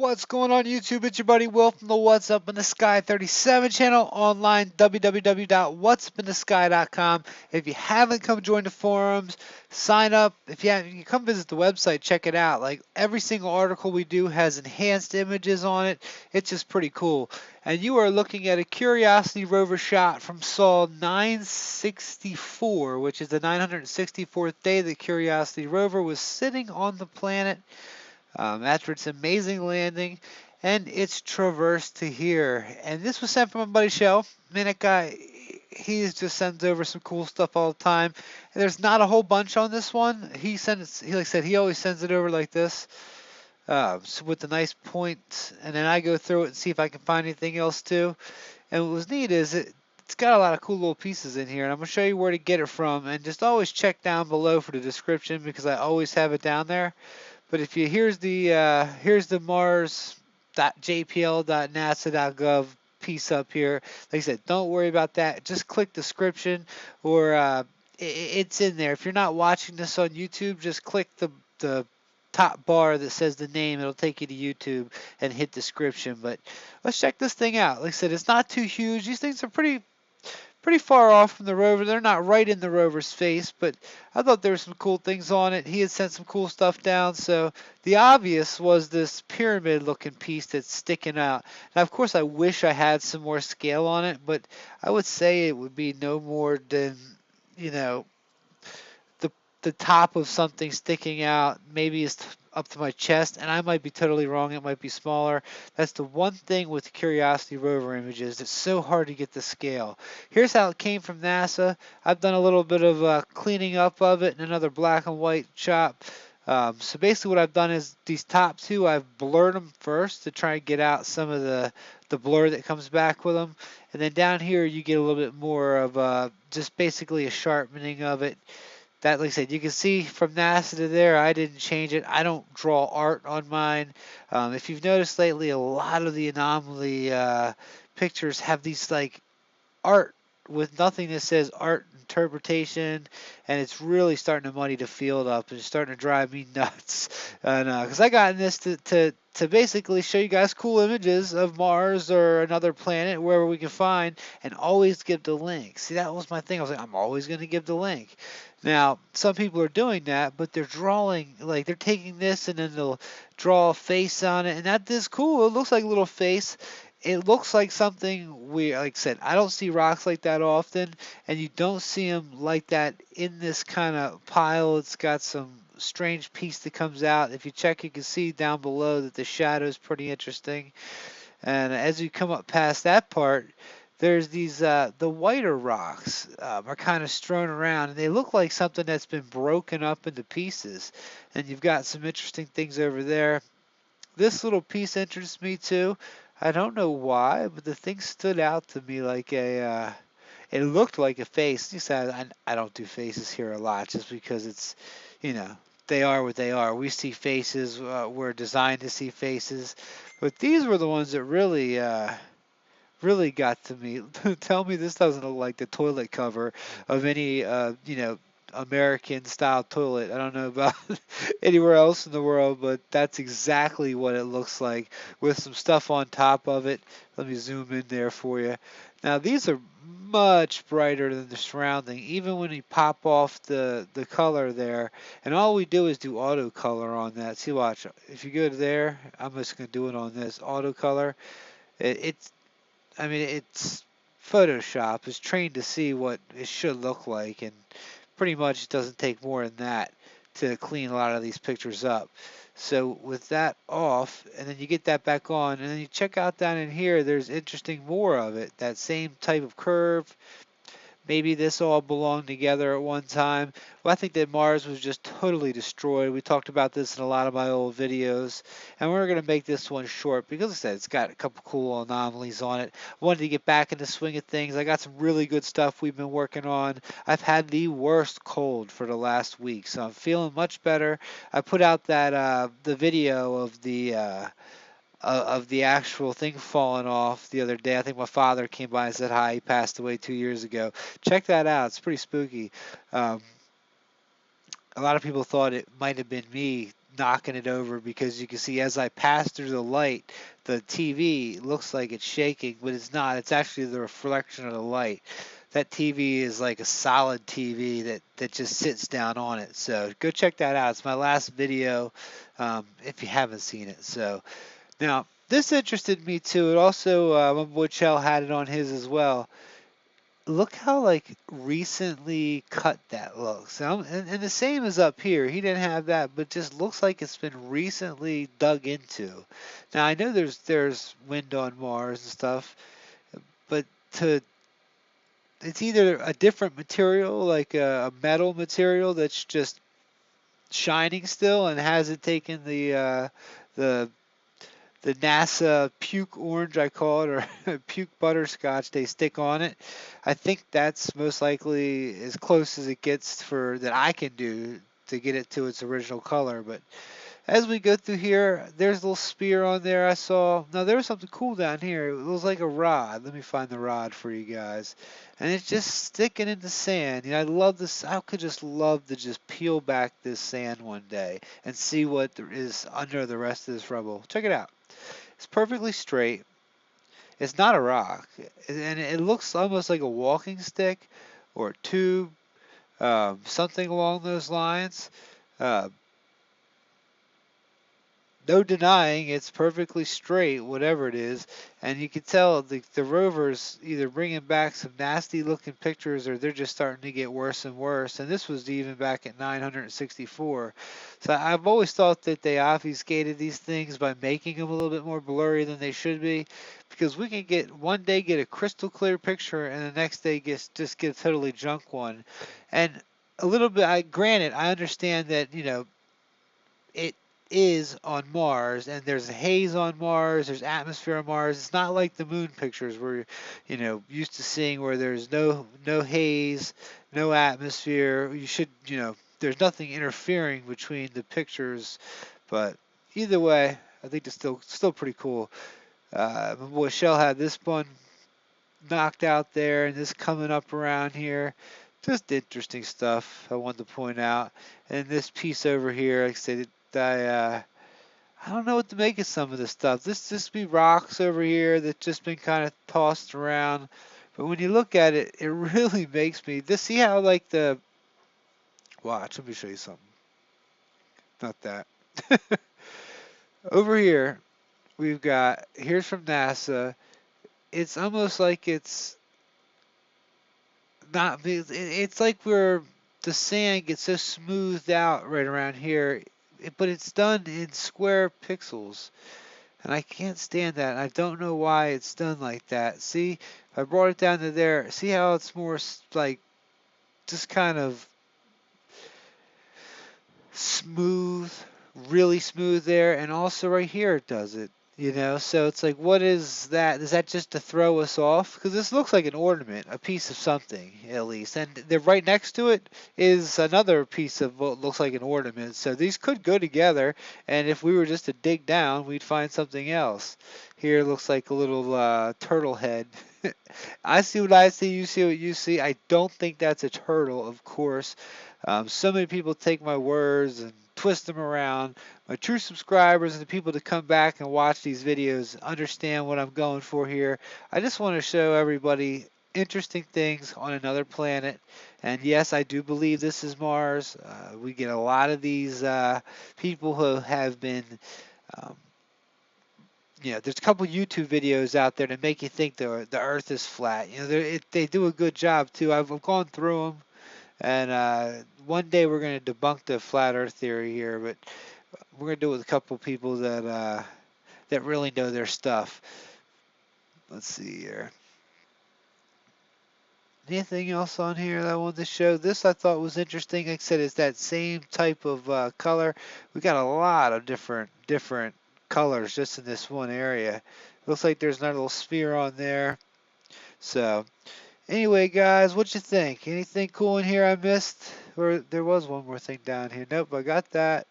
What's going on YouTube? It's your buddy Will from the What's Up in the Sky 37 channel, online www.what'supinthesky.com. If you haven't come join the forums, sign up. If you haven't, you come visit the website, check it out. Like every single article we do has enhanced images on it. It's just pretty cool. And you are looking at a Curiosity rover shot from Sol 964, which is the 964th day the Curiosity rover was sitting on the planet after its amazing landing and its traverse to here. And this was sent from my buddy Shell. Man, that guy, he just sends over some cool stuff all the time. And there's not a whole bunch on this one. He sends, he like I said, he always sends it over like this. So with the nice points, and then I go through it and see if I can find anything else too. And what was neat is it's got a lot of cool little pieces in here, and I'm going to show you where to get it from. And just always check down below for the description because I always have it down there. But if you here's the mars.jpl.nasa.gov piece up here. Like I said, don't worry about that. Just click description or it's in there. If you're not watching this on YouTube, just click the top bar that says the name. It'll take you to YouTube and hit description. But let's check this thing out. Like I said, it's not too huge. These things are pretty far off from the rover. They're not right in the rover's face, but I thought there were some cool things on it. He had sent some cool stuff down, so the obvious was this pyramid looking piece that's sticking out. Now, of course, I wish I had some more scale on it, but I would say it would be no more than, you know, the top of something sticking out. Maybe it's up to my chest, and I might be totally wrong. It might be smaller. That's the one thing with Curiosity rover images. It's so hard to get the scale. Here's how it came from NASA. I've done a little bit of cleaning up of it in another black and white shot. So basically what I've done is these top two, I've blurred them first to try and get out some of the blur that comes back with them. And then down here you get a little bit more of just basically a sharpening of it. That, like I said, you can see from NASA to there, I didn't change it. I don't draw art on mine. If you've noticed lately, a lot of the anomaly pictures have these like art with nothing that says art interpretation, and it's really starting to muddy the field up and it's starting to drive me nuts. And because I got in this to basically show you guys cool images of Mars or another planet wherever we can find, and always give the link. See, that was my thing. I was like, I'm always going to give the link. Now, some people are doing that, but they're drawing, like they're taking this and then they'll draw a face on it, and that is cool. It looks like a little face. It looks like something weird. Like I said, I don't see rocks like that often, and you don't see them like that in this kind of pile. It's got some strange piece that comes out. If you check, you can see down below that the shadow is pretty interesting. And as you come up past that part, there's these the whiter rocks are kind of strewn around, and they look like something that's been broken up into pieces. And you've got some interesting things over there. This little piece interests me too. I don't know why, but the thing stood out to me like it looked like a face. You said I don't do faces here a lot just because it's, you know, they are what they are. We see faces, we're designed to see faces, but these were the ones that really got to me. Tell me this doesn't look like the toilet cover of any, you know, American style toilet. I don't know about anywhere else in the world, but that's exactly what it looks like with some stuff on top of it. Let me zoom in there for you. Now these are much brighter than the surrounding, even when you pop off the color there. And all we do is do auto color on that. See, watch. If you go to there, I'm just going to do it on this auto color. It's I mean, it's Photoshop is trained to see what it should look like, and pretty much it doesn't take more than that to clean a lot of these pictures up. So with that off, and then you get that back on, and then you check out down in here, there's interesting more of it. That same type of curve. Maybe this all belonged together at one time. Well, I think that Mars was just totally destroyed. We talked about this in a lot of my old videos. And we're going to make this one short because, like I said, it's got a couple cool anomalies on it. I wanted to get back in the swing of things. I got some really good stuff we've been working on. I've had the worst cold for the last week, so I'm feeling much better. I put out that the video of the actual thing falling off the other day. I think my father came by and said hi. He passed away 2 years ago. Check that out. It's pretty spooky. A lot of people thought it might have been me knocking it over, because you can see as I pass through the light, the TV looks like it's shaking, but it's not. It's actually the reflection of the light. That TV is like a solid TV that just sits down on it. So go check that out. It's my last video, if you haven't seen it. So now this interested me too. It also, my boy Chell had it on his as well. Look how like recently cut that looks. And the same as up here. He didn't have that, but just looks like it's been recently dug into. Now I know there's wind on Mars and stuff, but to it's either a different material, like a metal material that's just shining still and hasn't taken the the NASA puke orange, I call it, or puke butterscotch they stick on it. I think that's most likely as close as it gets for that I can do to get it to its original color. But as we go through here, there's a little spear on there I saw. Now there was something cool down here. It was like a rod. Let me find the rod for you guys. And it's just sticking in the sand. You know, I love this. I could just love to just peel back this sand one day and see what there is under the rest of this rubble. Check it out. It's perfectly straight. It's not a rock, and it looks almost like a walking stick or a tube, something along those lines. Uh, no denying it's perfectly straight, whatever it is, and you can tell the Rover's either bringing back some nasty looking pictures or they're just starting to get worse and worse. And this was even back at 964. So I've always thought that they obfuscated these things by making them a little bit more blurry than they should be, because we can get one day get a crystal clear picture and the next day just get a totally junk one. And a little bit, granted, I understand that, it is on Mars, and there's haze on Mars, there's atmosphere on Mars. It's not like the moon pictures we're, used to seeing, where there's no haze, no atmosphere. You should, there's nothing interfering between the pictures. But either way, I think it's still pretty cool. My boy Shell had this one knocked out there, and this coming up around here. Just interesting stuff I wanted to point out. And this piece over here, like I said, I don't know what to make of some of this stuff. This just be rocks over here that just been kind of tossed around. But when you look at it, it really makes me. This see how like the watch. Let me show you something. Not that. Over here, we've got here's from NASA. It's almost like it's not. It's like where the sand gets so smoothed out right around here, but it's done in square pixels. And I can't stand that. I don't know why it's done like that. See, if I brought it down to there, see how it's more like just kind of smooth, really smooth there, and also right here it does it. So it's like, what is that? Is that just to throw us off? Because this looks like an ornament, a piece of something, at least. And they're right next to it is another piece of what looks like an ornament. So these could go together, and if we were just to dig down, we'd find something else. Here it looks like a little turtle head. I see what I see, you see what you see. I don't think that's a turtle, of course. So many people take my words and twist them around. My true subscribers and the people that come back and watch these videos understand what I'm going for here. I just want to show everybody interesting things on another planet. And yes, I do believe this is Mars. We get a lot of these people who have been, um, there's a couple YouTube videos out there that make you think the Earth is flat. They do a good job too. I've gone through them. And one day we're going to debunk the flat Earth theory here, but we're going to do it with a couple people that really know their stuff. Let's see here. Anything else on here that I wanted to show? This I thought was interesting. Like I said, it's that same type of color. We got a lot of different colors just in this one area. Looks like there's another little sphere on there. So anyway, guys, what you think? Anything cool in here I missed? Or there was one more thing down here. Nope, I got that.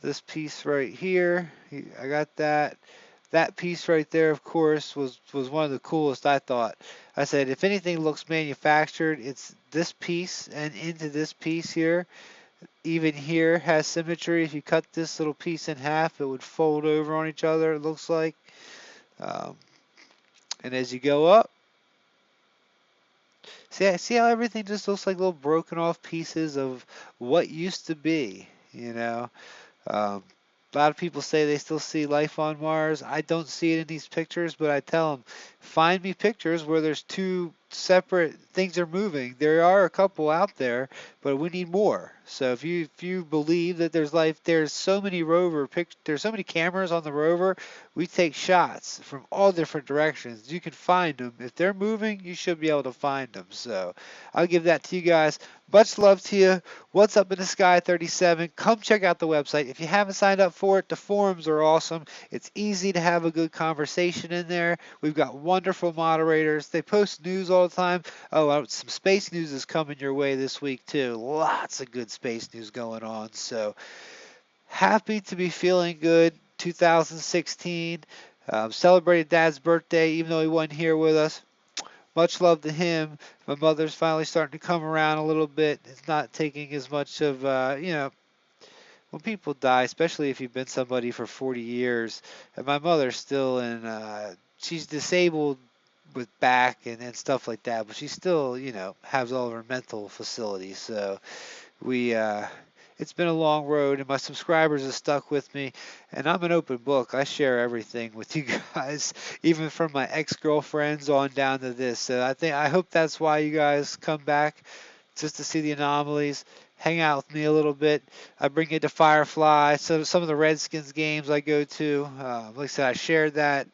This piece right here, I got that. That piece right there, of course, was one of the coolest, I thought. I said, if anything looks manufactured, it's this piece and into this piece here. Even here has symmetry. If you cut this little piece in half, it would fold over on each other, it looks like. Um, and as you go up, see how everything just looks like little broken off pieces of what used to be, you know? Um, a lot of people say they still see life on Mars. I don't see it in these pictures, but I tell them, find me pictures where there's two separate things are moving. There are a couple out there, but we need more. So if you believe that there's life, there's so many there's so many cameras on the rover. We take shots from all different directions. You can find them. If they're moving, you should be able to find them. So I'll give that to you guys. Much love to you. What's Up in the Sky 37. Come check out the website. If you haven't signed up for it, the forums are awesome. It's easy to have a good conversation in there. We've got wonderful moderators. They post news all the time. Oh, some space news is coming your way this week, too. Lots of good space news going on. So happy to be feeling good. 2016. Celebrated Dad's birthday, even though he wasn't here with us. Much love to him. My mother's finally starting to come around a little bit. It's not taking as much of, when people die, especially if you've been somebody for 40 years. And my mother's still in, she's disabled with back and stuff like that, but she still, has all of her mental facilities. So we it's been a long road, and my subscribers have stuck with me, and I'm an open book. I share everything with you guys, even from my ex-girlfriends on down to this. So I hope that's why you guys come back, just to see the anomalies, hang out with me a little bit. I bring you to Firefly, so some of the Redskins games I go to. Like I said, I shared that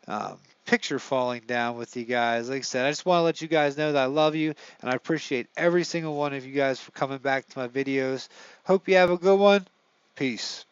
um, picture falling down with you guys. Like I said, I just want to let you guys know that I love you, and I appreciate every single one of you guys for coming back to my videos. Hope you have a good one. Peace.